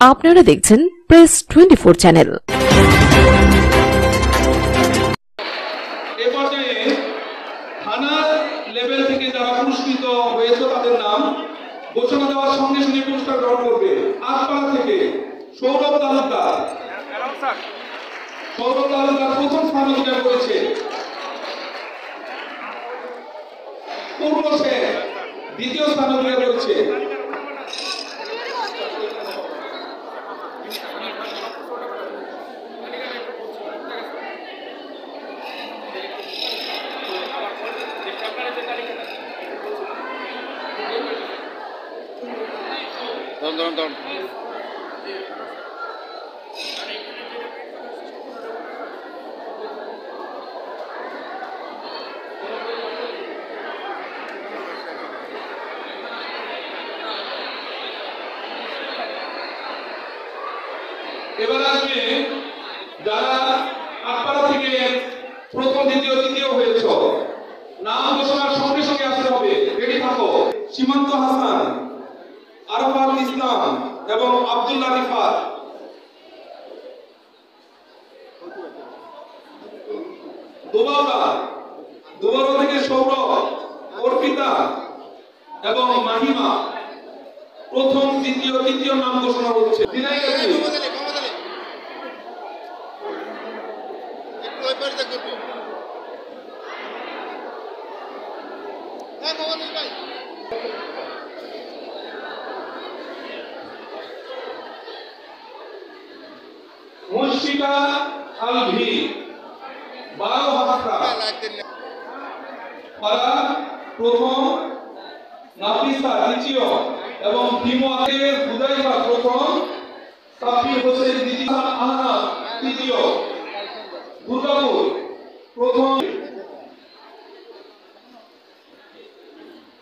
আপনারা দেখছেন press 24 channel. এ পর্যায়ে থানা লেভেল থেকে যারা পুরস্কৃত হয়েছে তাদের নাম ঘোষণা দেওয়ার সঙ্গে সঙ্গে পুরস্কার গ্রহণ করবে। আটপাড়া থেকে সৌরভ তালুকদার প্রথম স্থান অধিকার করেছে। পূর্ব শেখ দ্বিতীয় স্থান অধিকার করেছে। এবার আসবে যারা আটপাড়া থেকে প্রথম দ্বিতীয় তৃতীয় হয়েছ, নাম ঘোষণার সঙ্গে সঙ্গে আসতে হবে। রেডি থাকো। সীমান্ত হাসান, আরাফাত ইসলাম এবং আব্দুল্লাহ রিফাত। দুবারা থেকে সৌরভ, অর্পিতা এবং মাহিমা প্রথম দ্বিতীয় তৃতীয় নাম ঘোষণা হচ্ছে। মুশফিকা আলভি 12 হাতা প্রথম, নাফিসা দ্বিতীয় এবং হিমায়ের হুদাইফা প্রথম, সাফির হোসেন দ্বিতীয়, আহনাফ তৃতীয়, দুর্গাপুর প্রথম,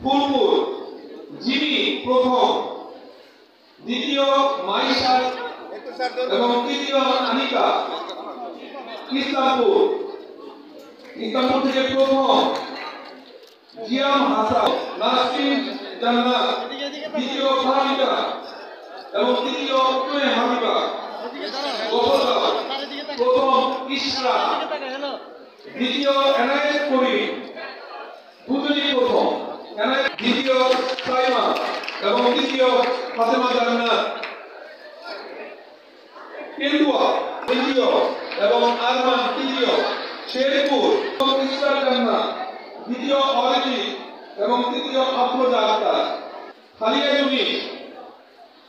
ফুলপুর জিমি প্রথম, দ্বিতীয় মাইশা এবং তৃতীয় আনিকা। ইসলামপুর থেকে প্রথম জিয়াম হাসান, নাসরিন জান্নাত দ্বিতীয়, ফারিদা এবং তৃতীয় হাবিবা। প্রথম ইশরা, দ্বিতীয় এনায়েত করিম, দুজনই প্রথম। দ্বিতীয় সাইমা এবং তৃতীয় ফাতেমা জান্নাত। কেন্দুয়া তৃতীয় এবং আরমান তৃতীয়। শেরপুর ইসলাম জান্নাত দ্বিতীয়, অরিজি এবং তৃতীয় আফরোজা আক্তার। খালিয়াজুনি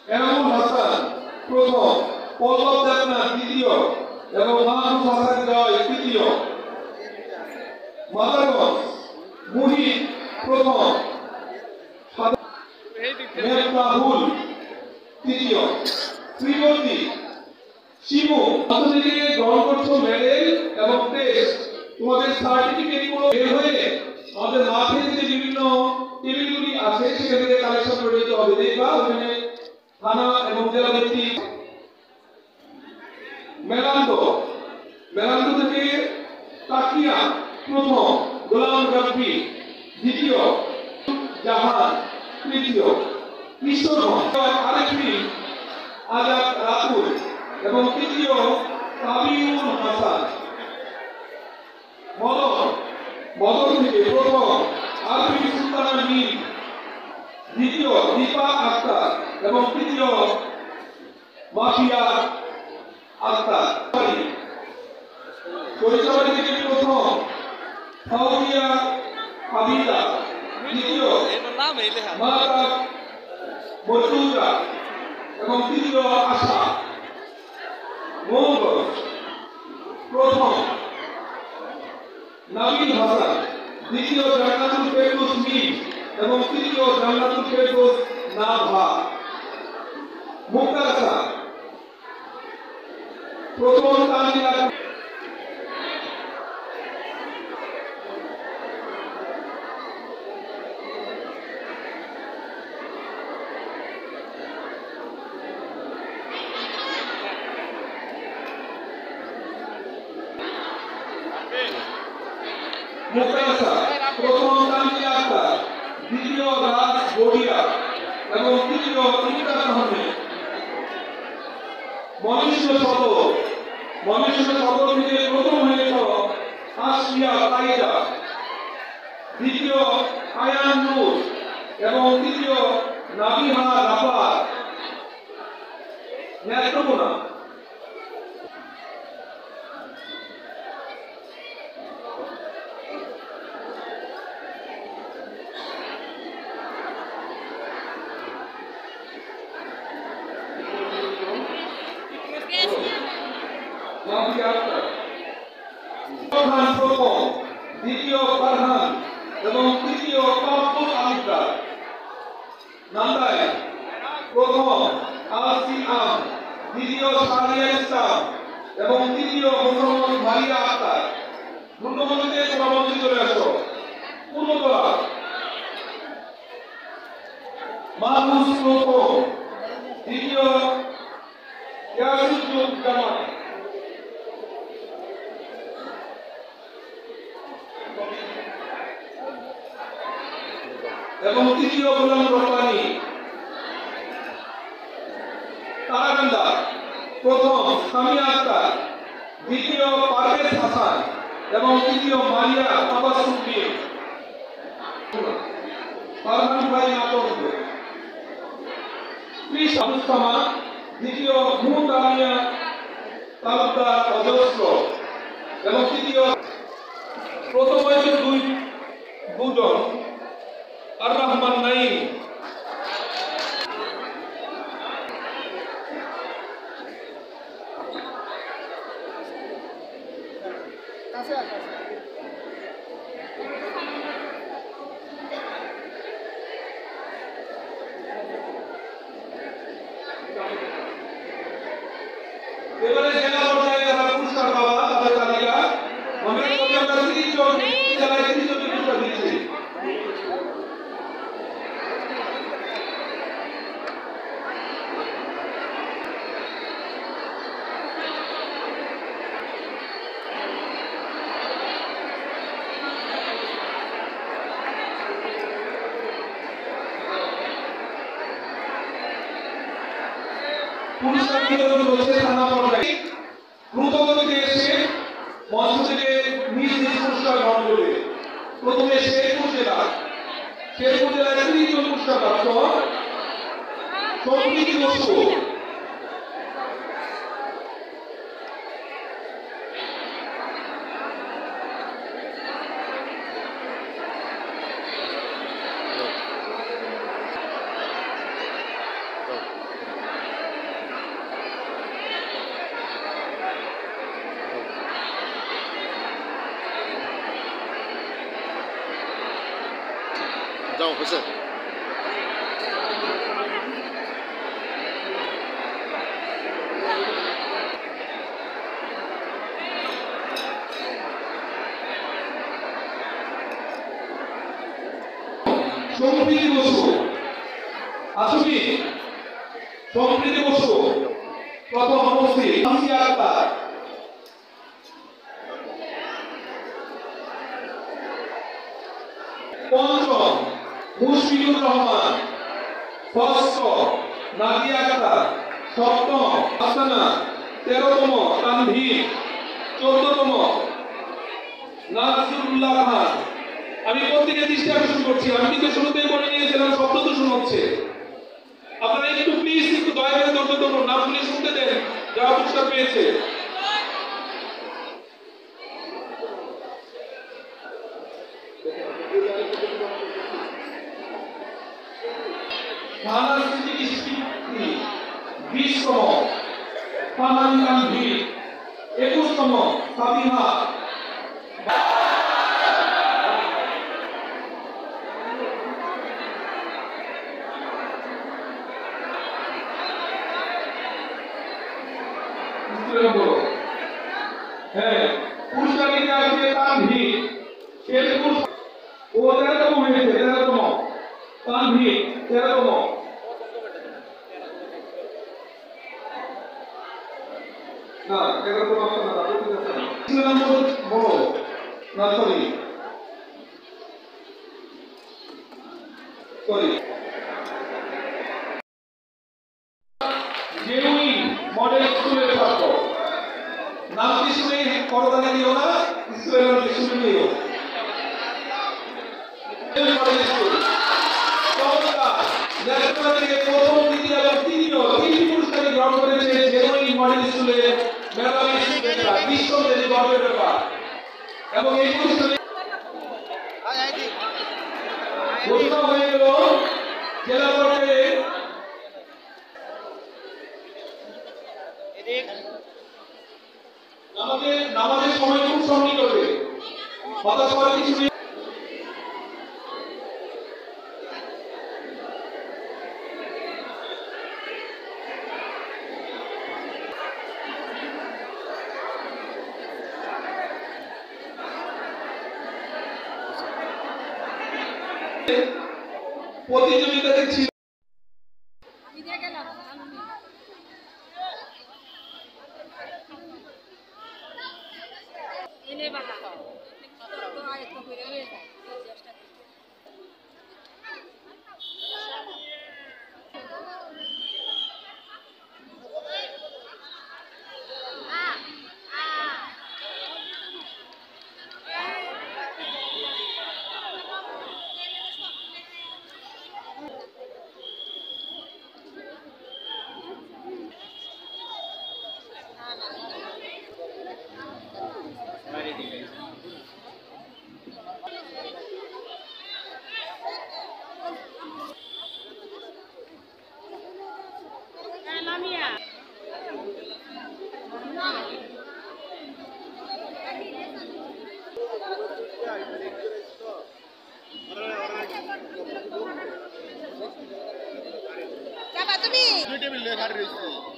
এনামুল হাসান প্রথম, পল্লব জান্নাত দ্বিতীয় এবং মাহমুদ হাসান জয় তৃতীয়। মাদারগঞ্জ মুহিত প্রথম, মেহতাবুল তৃতীয়। শ্রীমতী শিবু থেকে গ্রহণ করছো মেডেল এবং টেস্ট। তোমাদের সার্টিফিকেট গুলো বের হয়ে আমাদের মাঠে যে বিভিন্ন টেবিলগুলি আছে সেখান থেকে কালেকশন করে দিতে হবে। দেখবা ওখানে থানা এবং জেলা ভিত্তিক। মেলান্দো থেকে তাকিয়া প্রথম, গোলাম রব্বি দ্বিতীয়, জাহান তৃতীয়। কিশোরগঞ্জ আরেকটি আজাদ রাতুল এবং তৃতীয় সাবিউল হাসান। মদন থেকে প্রথম, আরবি সুলতানা মির দ্বিতীয়, দীপা আক্তার এবং তৃতীয়, মাফিয়া আক্তার। পরিচালনা থেকে প্রথম, ফাউজিয়া হাবিদা দ্বিতীয়, মাতা মজুদা এবং তৃতীয়, আশা। মোহাম্মদ প্রথম, নাবিল হাসান দ্বিতীয়, জান্নাতুল ফেরদৌস মিম এবং তৃতীয়, জান্নাতুল ফেরদৌস নাভা। মুক্তাসা প্রথম, তানজিলা প্রথম, তানজিলা আক্তার দ্বিতীয়, রাজ বড়িয়া এবং তৃতীয়, ইমতাজ আহমেদ। মনুষ্য শতক থেকে প্রথম হয়েছ আসিয়া তাইজা, দ্বিতীয় আয়ান নূর এবং তৃতীয় নাবিহা রাফা নেত্রকোনা। প্রথম, দ্বিতীয় ফারহান এবং তৃতীয় কাব্বুল আলিদার। নান্দায় প্রথম আলসি আম, দ্বিতীয় সারিয়া ইসলাম এবং তৃতীয় মোহাম্মদ মারিয়া আক্তার। ধন্যবাদে সভাপতি চলে আসো। পূর্ণতলা মাহফুজ প্রথম, দ্বিতীয় ইয়াসুজ্জামান এবং তৃতীয় গোলাম রব্বানী। তারাকান্দা প্রথম সামিয়া আক্তার, দ্বিতীয় পারভেজ হাসান এবং তৃতীয় মারিয়া তাবাসসুম। ফারহান ভাই আতঙ্ক। ক্রিস আবুস্তামা, দ্বিতীয় মুহম্মদ আমিয়া তালুকদার অজস্র এবং তৃতীয় প্রথম হয়েছে দুজন আর রহমান নাইম। এবারে জেলা পর্যায়ে যারা পুরস্কার পাওয়া তাদের তালিকা আমরা কলকাতা 30 জন জেলায় 30 জন পুরস্কার দিচ্ছি। পুরস্কার বিতরণ হচ্ছে থানা পর্যায়ে। দ্রুতগতিতে এসে মঞ্চ থেকে নিজ নিজ পুরস্কার গ্রহণ করবে। প্রথমে শেরপুর জেলায় 30 জন পুরস্কার প্রাপ্ত সম্প্রীতি বসু। যাও হোসেন। সম্প্রীতি বসু আছো কি? সম্প্রীতি বসু প্রথম উপস্থিত। আসিয়া আক্তার, পঞ্চম মুশফিকুর রহমান, ষষ্ঠ নাদিয়া আক্তার, সপ্তম হাসানা, 13তম তানভীর, 14তম নাসিরুল্লাহ খান। আমি প্রত্যেকে দৃষ্টি আকর্ষণ করছি, আমি কিন্তু শুরুতেই বলে নিয়েছিলাম শব্দ দূষণ হচ্ছে। আপনারা একটু প্লিজ একটু দয়া করে ধৈর্য ধরুন, নামগুলি শুনতে দেন যারা পুরস্কার পেয়েছে। থানার সিটি 20তম ফারহান তানভীর, 21তম সাবিহা, হ্যাঁ পুরস্কার নিতে আসবে তানভীর। শেরপুর ও 13তম হয়েছে, 13তম তানভীর, 13তম। না 13তম আসছে না, ঠিক আছে না ছিলাম বলো না, সরি জেনুইন মডেল স্কুলে বিশ্ববিদ্যালয় থেকে প্রথম, দ্বিতীয় এবং তৃতীয় তিনটি পুরস্কার গ্রহণ করেছে জেনুইন মডেল স্কুলের মেধাবী স্টুডেন্টরা। বিশ্বব্যাপী গর্বের ব্যাপার। এবং এই পুরস্কারে ঘোষণা হয়ে গেল জেলা পর্যায়ে। নামাজের সময় খুব সন্নিকট হবে, হতাশ হওয়ার কিছু নেই। প্রতিযোগিতাতে ছিল টেবিল লেখা রয়েছে।